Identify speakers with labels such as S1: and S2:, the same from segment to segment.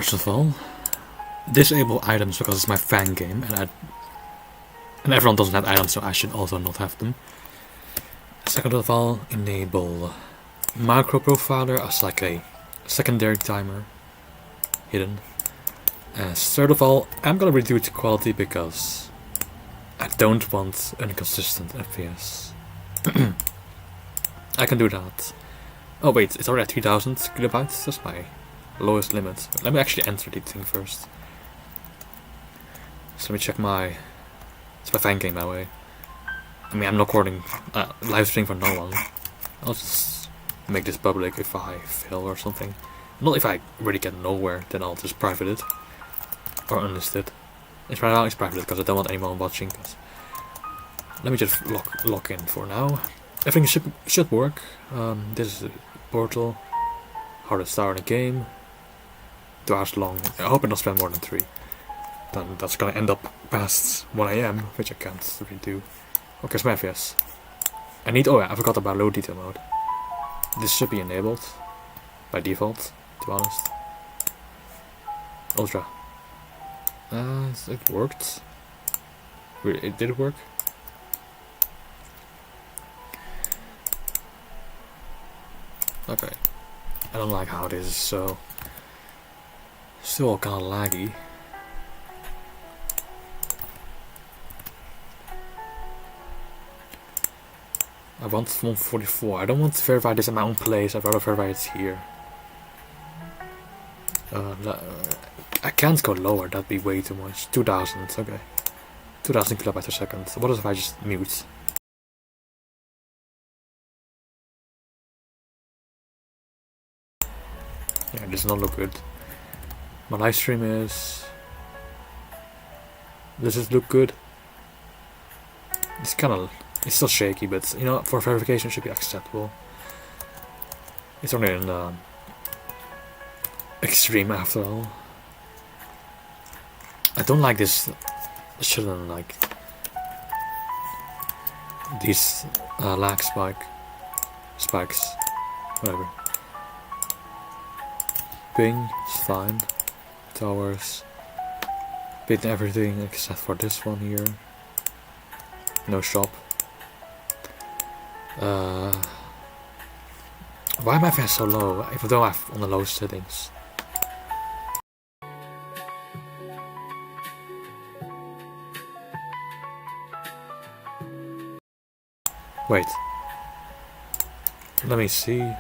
S1: First of all, disable items because it's my fan game, and everyone doesn't have items, so I should also not have them. Second of all, enable micro profiler as like a secondary timer, hidden. And third of all, I'm gonna reduce the quality because I don't want inconsistent FPS. I can do that. Oh wait, it's already at 3000 kilobytes. That's my lowest limit. Let me actually enter the thing first. So let me check my... It's my fan game, by the way. I mean, I'm not recording live stream for no one. I'll just make this public if I fail or something. Not if I really get nowhere, then I'll just private it. Or unlist it. It's right now it's private because I don't want anyone watching. Let me just lock in for now. Everything should work. This is the portal. Hardest star in the game. 2 hours long. I hope I don't spend more than 3. Then that's gonna end up past 1 AM, which I can't really do. Okay, so my FPS. Oh yeah, I forgot about low detail mode. This should be enabled by default, to be honest. Ultra. It worked. Did it work? Okay. I don't like how it is, so... Still kinda laggy. I want 144. I don't want to verify this in my own place. I'd rather verify it here. I can't go lower. That'd be way too much. 2000. Okay. 2000 kilobytes per second. What if I just mute? Yeah, it does not look good. My live stream is... Does it look good? It's kinda... It's still shaky, but you know, for verification it should be acceptable. It's only an extreme after all. I don't like this. I shouldn't like these lag spikes. Whatever. Ping is fine. Towers. Bit everything except for this one here. No shop. Why am I FPS so low, even though I'm on the low settings? Wait. Let me see.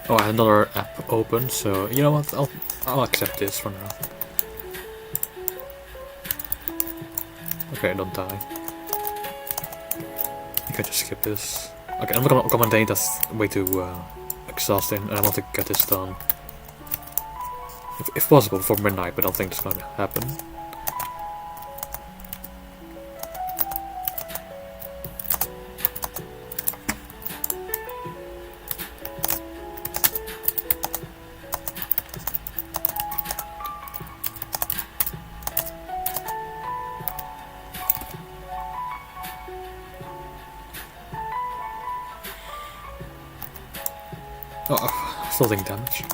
S1: Oh, I have another app open, so you know what? I'll accept this for now. Okay, don't die. You can just skip this. Okay, I'm gonna commentate. That's way too exhausting, and I want to get this done, if possible, before midnight. But I don't think it's gonna happen. Oh, still taking damage.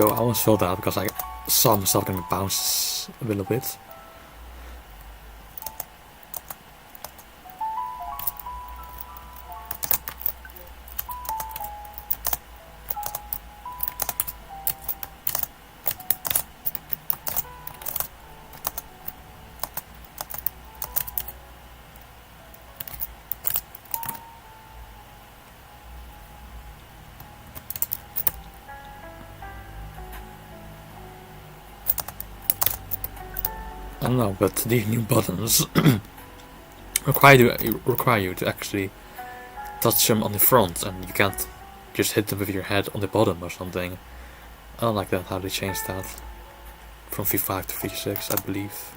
S1: Yo, I almost felt that because I saw myself getting bounced a little bit. I don't know, but these new buttons require you to actually touch them on the front, and you can't just hit them with your head on the bottom or something. I don't like that, how they changed that from V5 to V6, I believe.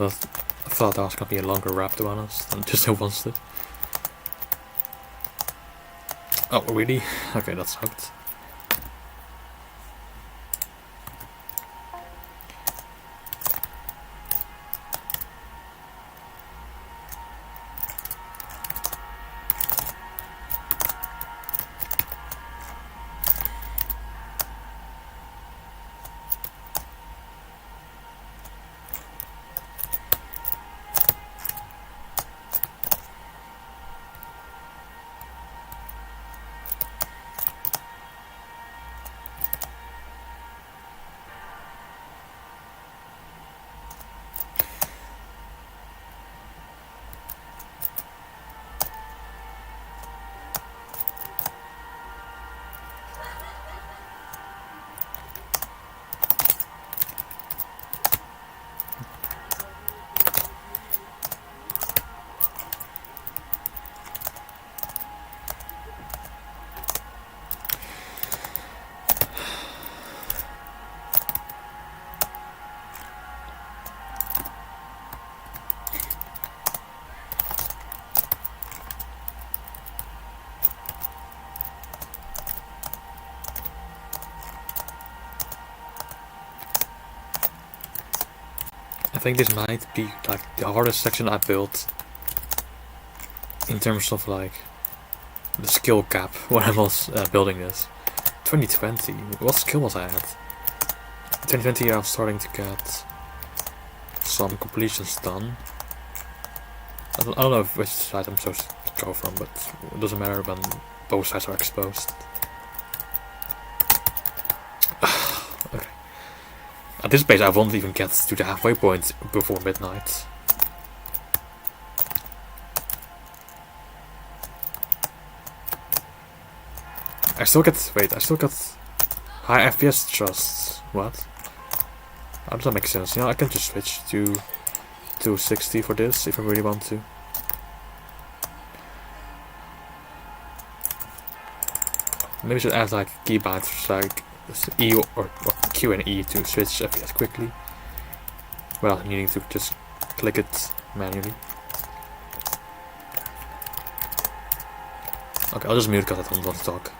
S1: I thought that was gonna be a longer rap, to be honest, than just a one step. Oh, really? Okay, that sucked. I think this might be like the hardest section I built in terms of like the skill gap when I was building this. 2020, what skill was I at? 2020 I was starting to get some completions done. I don't know which side I'm supposed to go from, but it doesn't matter when both sides are exposed. Okay. At this pace I won't even get to the halfway point before midnight. I still get high FPS just, what? How does that make sense? You know, I can just switch to 60 for this if I really want to. Maybe I should add like keypads like E or Q and E to switch FPS quickly without needing to just click it manually. Okay, I'll just mute because I don't want to talk.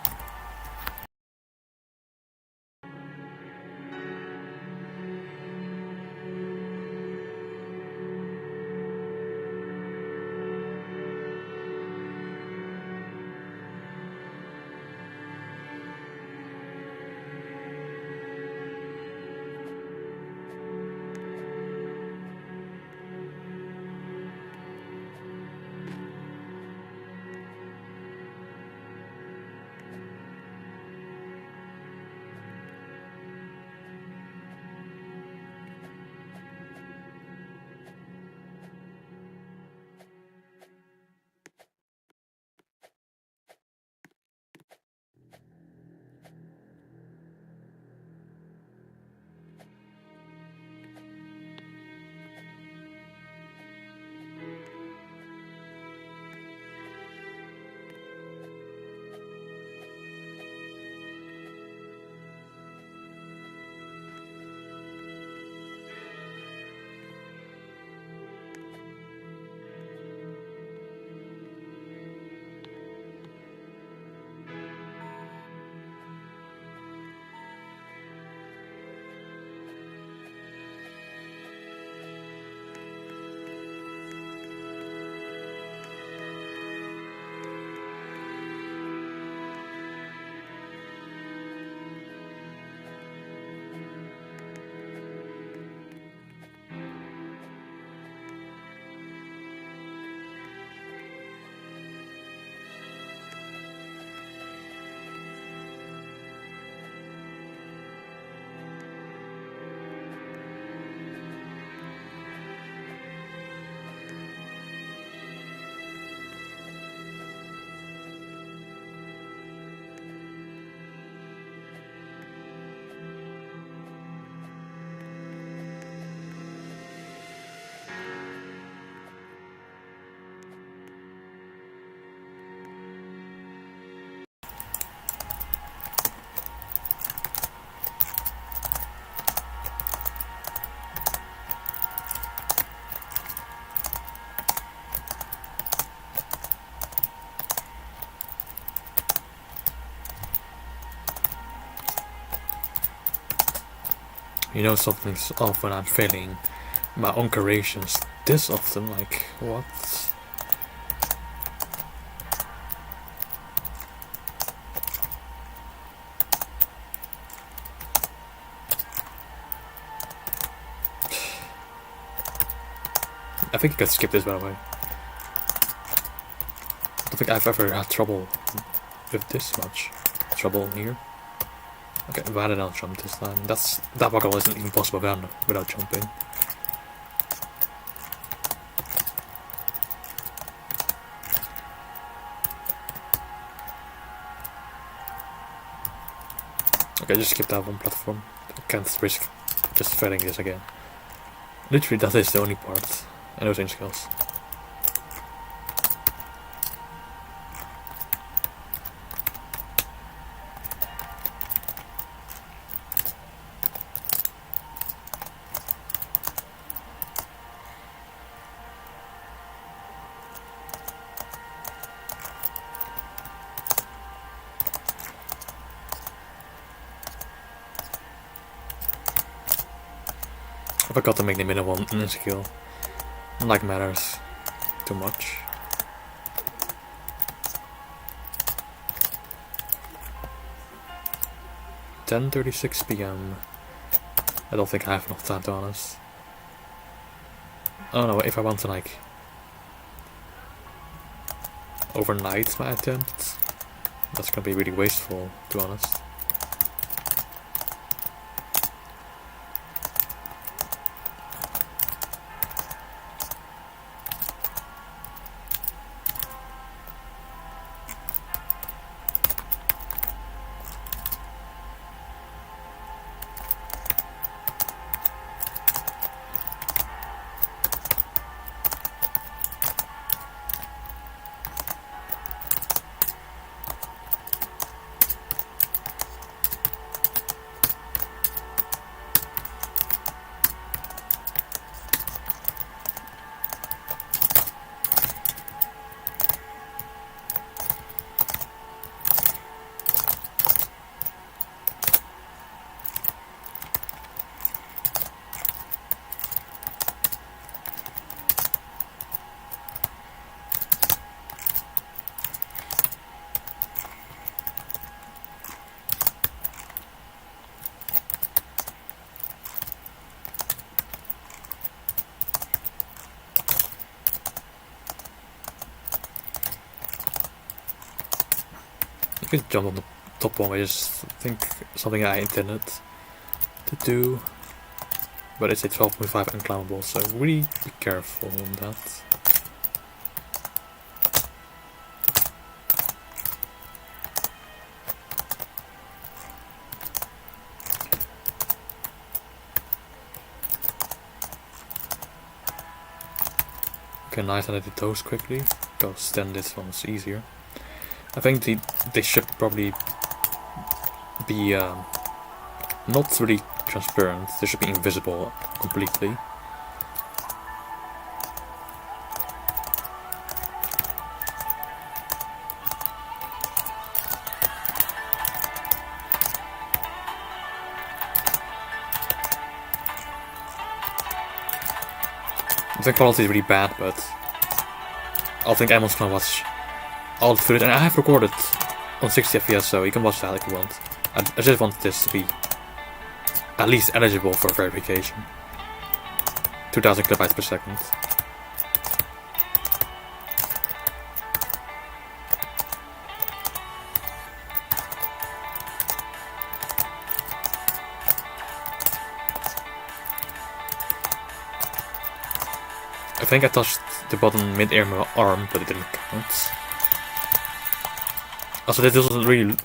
S1: You know, something's off when I'm failing my own creations this often. Like, what? I think I could skip this, by the way. I don't think I've ever had trouble with this much trouble here. Okay, why did I jump this time? That buckle isn't even possible without jumping. Okay, just skip that one platform. I can't risk just failing this again. Literally, that is the only part. And no change skills. I forgot to make the middle one in skill. Like matters too much. (10:36 p.m. I don't think I have enough time, to be honest. Oh no, if I want to like overnight my attempt, that's gonna be really wasteful, to be honest. can jump on the top one, I just think something I intended to do. But it's a 12.5 unclimbable, so really be careful on that. Okay, nice, and I did those quickly, because then this one's easier. I think they should probably be not really transparent, they should be invisible completely. The quality is really bad, but I think everyone's gonna watch all the footage, and I have recorded on 60 FPS, so you can watch that if you want. I just want this to be at least eligible for verification. 2000 kilobytes per second. I think I touched the button mid-air my arm, but it didn't count. Also, this doesn't really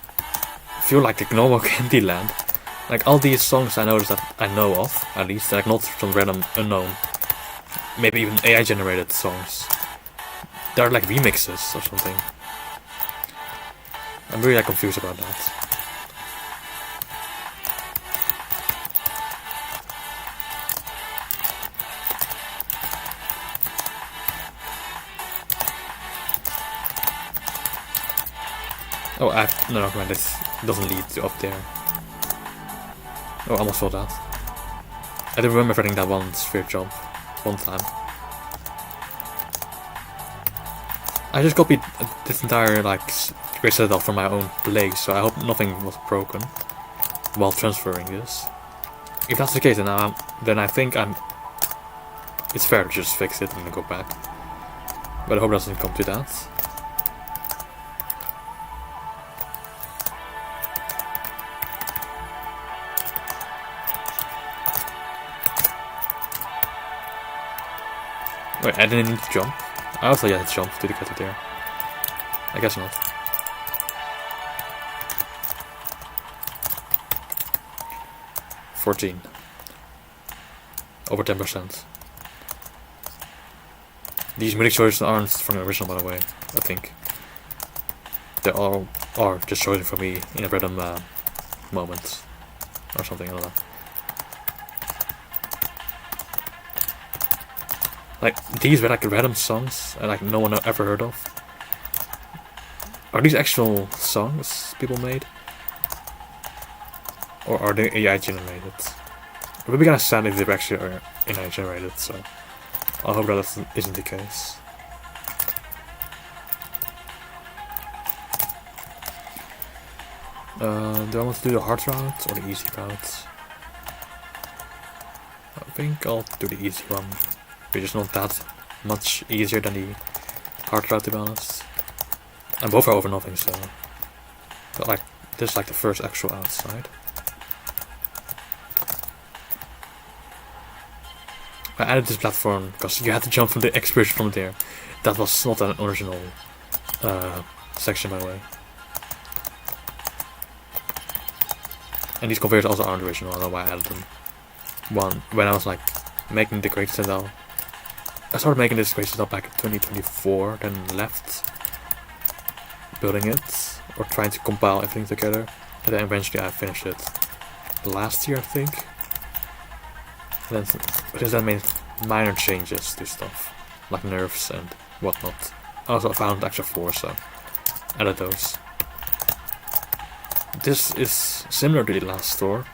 S1: feel like the normal Candyland. Like, all these songs I noticed that I know of, at least, like not some random unknown, maybe even AI generated songs. They're like remixes or something. I'm really like confused about that. Oh, no, man, this doesn't lead to up there. Oh, I almost saw that. I do remember getting that one sphere jump one time. I just copied this entire like Great Citadel from my own place, so I hope nothing was broken while transferring this. If that's the case, then I think it's fair to just fix it and then go back. But I hope it doesn't come to that. Wait, I didn't need to jump. I also had to jump to get it there. I guess not. $14. Over 10%. These music choices aren't from the original, by the way. I think they all are just chosen for me in a random moment or something like that. Like, these were like random songs like no one ever heard of. Are these actual songs people made? Or are they AI generated? It would be kinda sad if they actually are AI generated, so I hope that isn't the case. Do I want to do the hard route or the easy route? I think I'll do the easy one. It's just not that much easier than the hard route, to be honest. And both are over nothing, so. But like, this is like the first actual outside. I added this platform because you had to jump from the explosion from there. That was not an original section, by the way. And these conveyors also aren't original, I don't know why I added them. When I was like making the Great Citadel. I started making this Great Citadel back in 2024, then left building it, or trying to compile everything together, and then eventually I finished it last year, I think. And then made minor changes to stuff, like nerfs and whatnot. I also found extra 4, so added those. This is similar to the last store,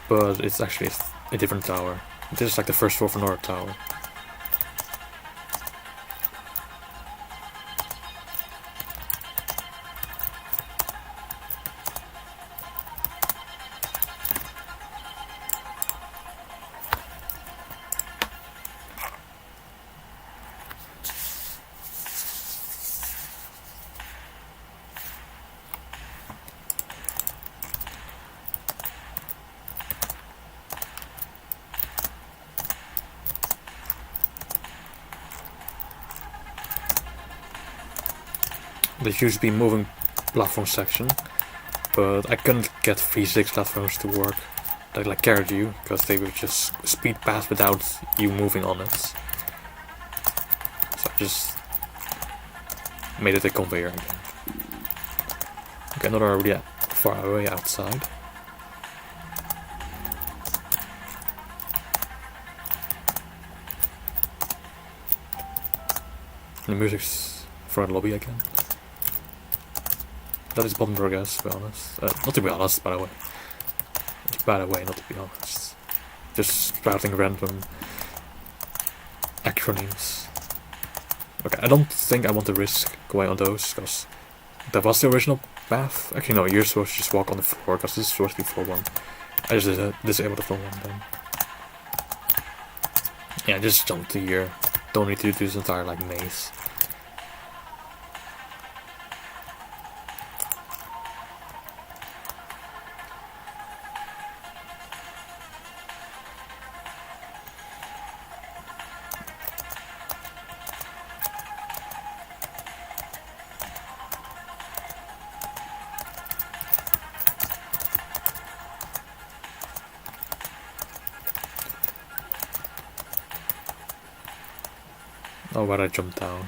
S1: but it's actually a different tower. This is like the first floor for North Tower. There used to be moving platform section, but I couldn't get physics platforms to work that like carried you, because they would just speed past without you moving on it. So I just made it a conveyor again. Okay, another really far away outside. And the music's for the lobby again. That is bottom progress, to be honest. Not to be honest, by the way. By the way, not to be honest. Just sprouting random acronyms. Okay, I don't think I want to risk going on those, because that was the original path. Actually, no, you're supposed to just walk on the floor, because this is supposed to be floor 1. I just disabled the floor 1 then. Yeah, just jump to here. Don't need to do this entire, like, maze. Oh, why'd I jump down?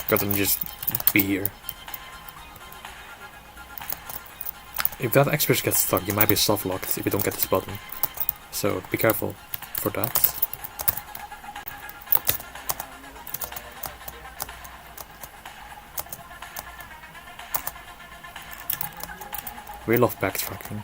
S1: Gotta just be here. If that expert gets stuck, you might be soft locked if you don't get this button. So be careful for that. We love backtracking.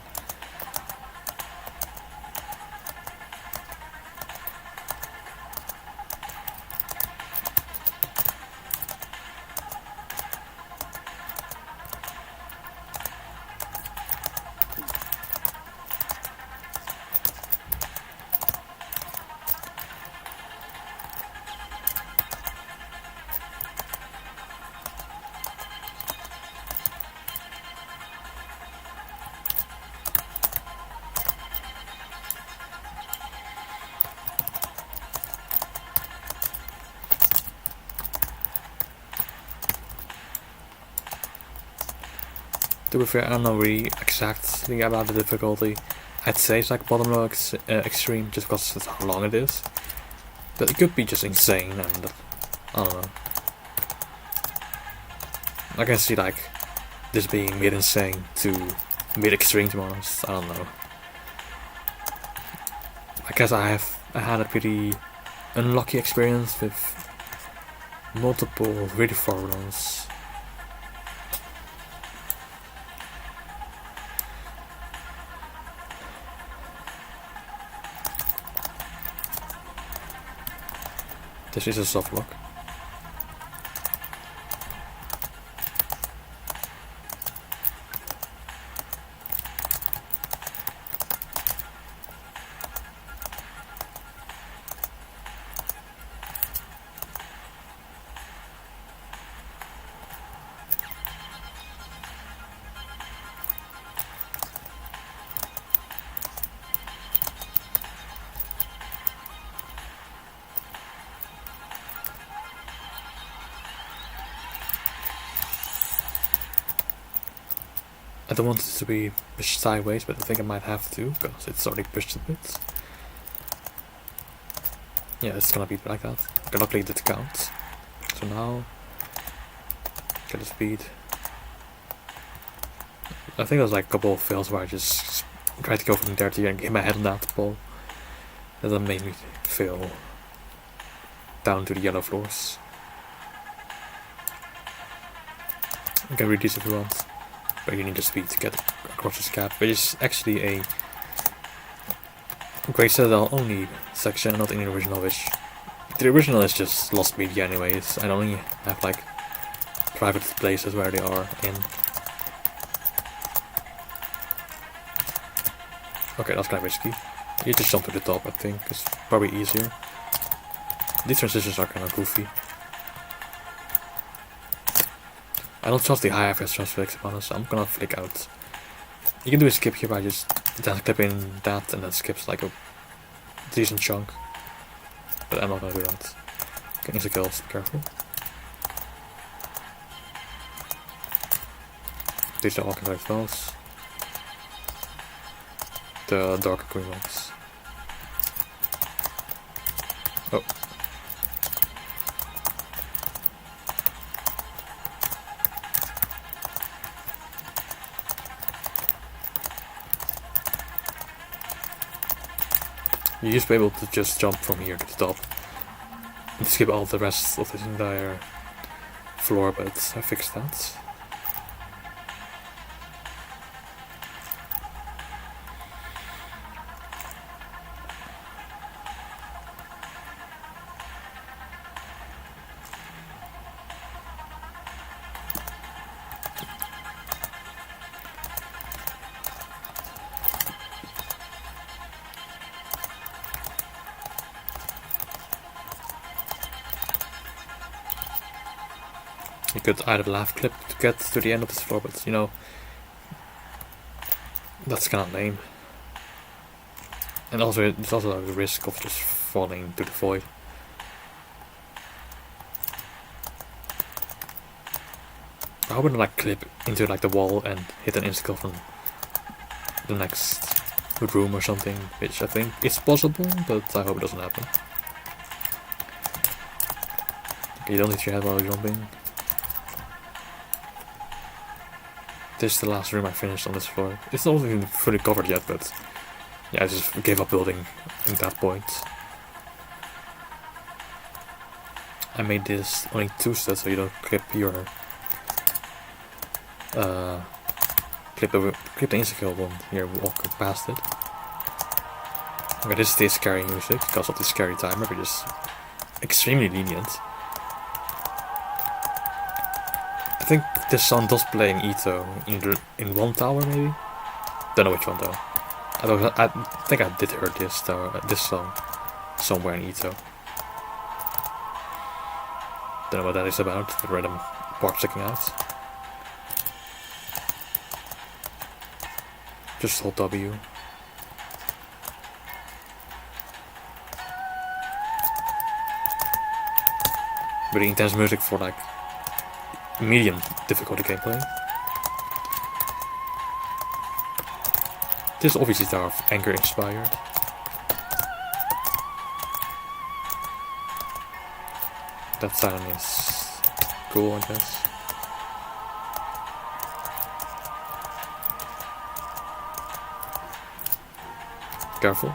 S1: To be fair, I don't know really exactly about the difficulty. I'd say it's like bottom row extreme, just because of how long it is. But it could be just insane, and I don't know. I can see like this being mid insane to mid extreme, to be honest. I don't know. I guess I had a pretty unlucky experience with multiple really far runs. This is a soft lock. I don't want it to be pushed sideways, but I think I might have to, because it's already pushed a bit. Yeah, it's gonna be like that. I cannot play the count. So now, get the speed. I think there's like a couple of fails where I just tried to go from there to here and get my head on that ball. And that made me fail down to the yellow floors. You can read this if you want. But you need the speed to get across this gap, which is actually a Great Citadel only section, not in the original, which the original is just lost media anyways. I only have like private places where they are in. Okay, that's kind of risky. You just jump to the top, I think, it's probably easier. These transitions are kind of goofy. I don't trust the high FPS transfix, to be honest. I'm gonna flick out. You can do a skip here by just then clipping that and then skips like a decent chunk. But I'm not gonna do that. Getting the kills, be careful. These are all contact spells. The dark green ones. Oh. You used to be able to just jump from here to the top and skip all the rest of this entire floor, but I fixed that. You could either laugh clip to get to the end of this floor, but you know, that's kind of lame. And also, there's also the risk of just falling to the void. I wouldn't like clip into like the wall and hit an insta-kill from the next room or something, which I think is possible, but I hope it doesn't happen. Okay, you don't hit your head while you're jumping. This is the last room I finished on this floor. It's not even fully covered yet, but yeah, I just gave up building at that point. I made this only 2 steps so you don't clip your clip the insta-kill when you're walking past it. Okay, this is the scary music because of the scary timer, which is extremely lenient. I think this song does play in EToH either in one tower maybe? Don't know which one though. I think I did hear this song somewhere in EToH. Don't know what that is about, the random part sticking out. Just hold W. Really intense music for like medium difficulty gameplay. This is obviously Tower of Anger inspired. That sound is cool, I guess. Careful.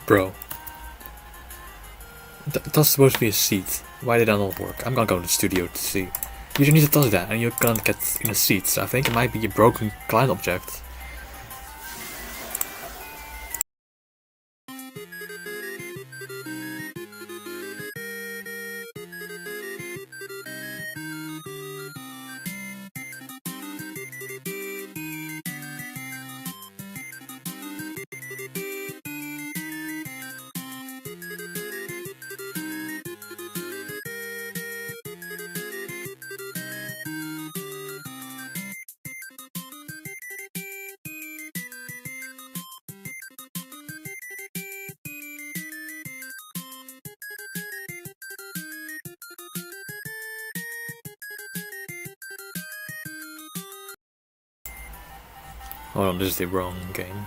S1: Bro, that's supposed to be a seat. Why did that not work? I'm gonna go to the studio to see. You don't need to touch that, and you're gonna get in a seat. So I think it might be a broken client object. Hold on, this is the wrong game.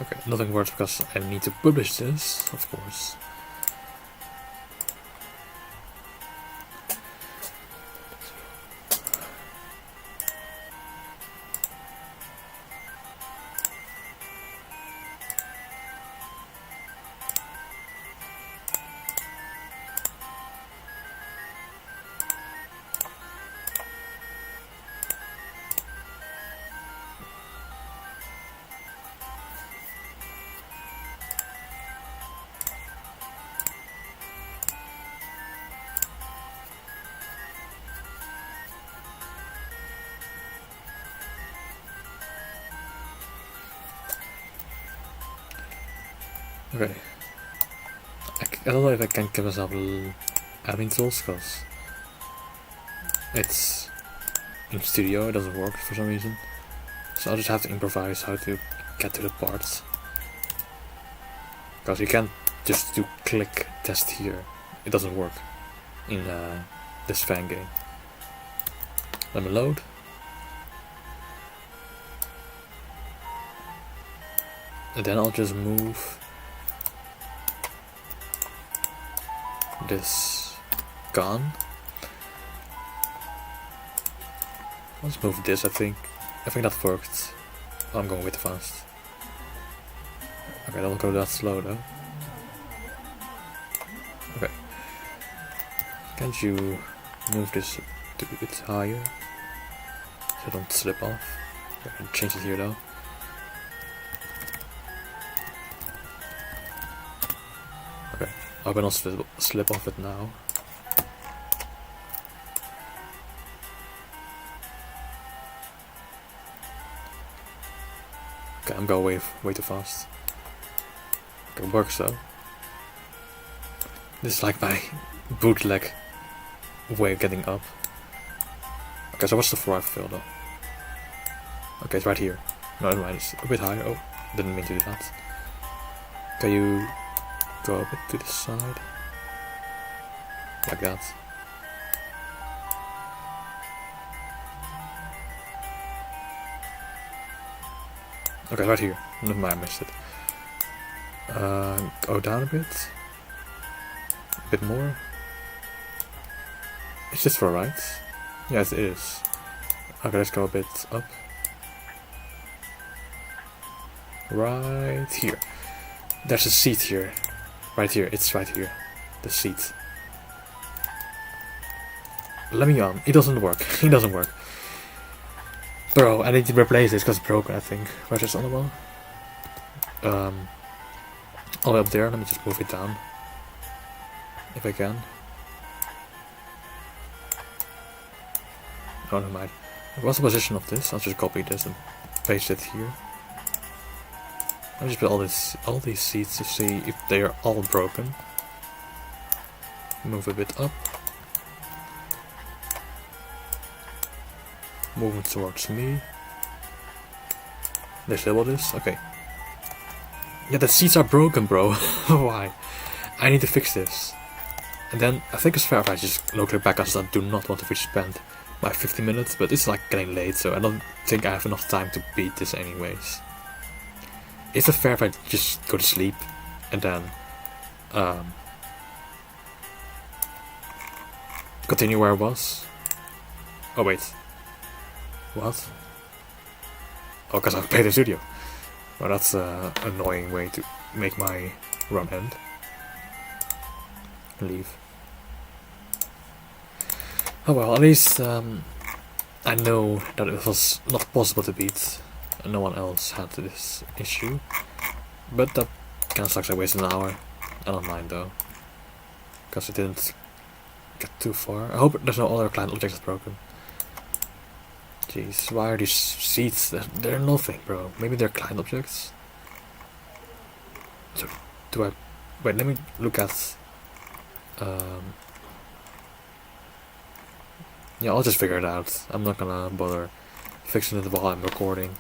S1: Okay, nothing works because I need to publish this, of course. Okay. I don't know if I can give myself admin tools because it's in studio, it doesn't work for some reason. So I'll just have to improvise how to get to the parts. Because you can't just do click test here. It doesn't work in this fan game. Let me load. And then I'll just move this gun. Let's move this, I think that worked. Oh, I'm going way too fast. Okay, don't go that slow though. Okay. Can't you move this a bit higher? So I don't slip off. I can change it here though. Okay, I hope I don't slip off it now. Okay, I'm going way too fast. Okay, it works though. This is like my bootleg way of getting up. Okay, so what's the far fill though? Okay, it's right here. No, never mind, it's a bit higher. Oh, didn't mean to do that. Can you go a bit to the side? Like that. Okay, right here. Never mind, I missed it. Go down a bit. A bit more. Is this for right? Yes, it is. Okay, let's go a bit up. Right here. There's a seat here. Right here, it's right here. The seat. Let me on. It doesn't work. It doesn't work. Bro, I need to replace this because it's broken, I think. Where's this on the wall? All the way up there. Let me just move it down. If I can. Oh, never mind. What's the position of this? I'll just copy this and paste it here. I'll just put all these seats to see if they are all broken. Move a bit up. Moving towards me. Disable this? Okay. Yeah, the seats are broken, bro. Why? I need to fix this. And then, I think it's fair if I just locally back as I do not want to spend my 50 minutes, but it's like getting late, so I don't think I have enough time to beat this anyways. Is it fair if I just go to sleep and then continue where I was? Oh wait. What? Oh, because I've paid the studio. Well, that's an annoying way to make my run end. Leave. Oh well, at least I know that it was not possible to beat. No one else had this issue. But that kinda sucks, I wasted an hour. I don't mind though. Because it didn't get too far. I hope there's no other client objects broken. Jeez, why are these seats? They're nothing, bro. Maybe they're client objects? So, do I... Wait, let me look at... Yeah, I'll just figure it out. I'm not gonna bother fixing it while I'm recording.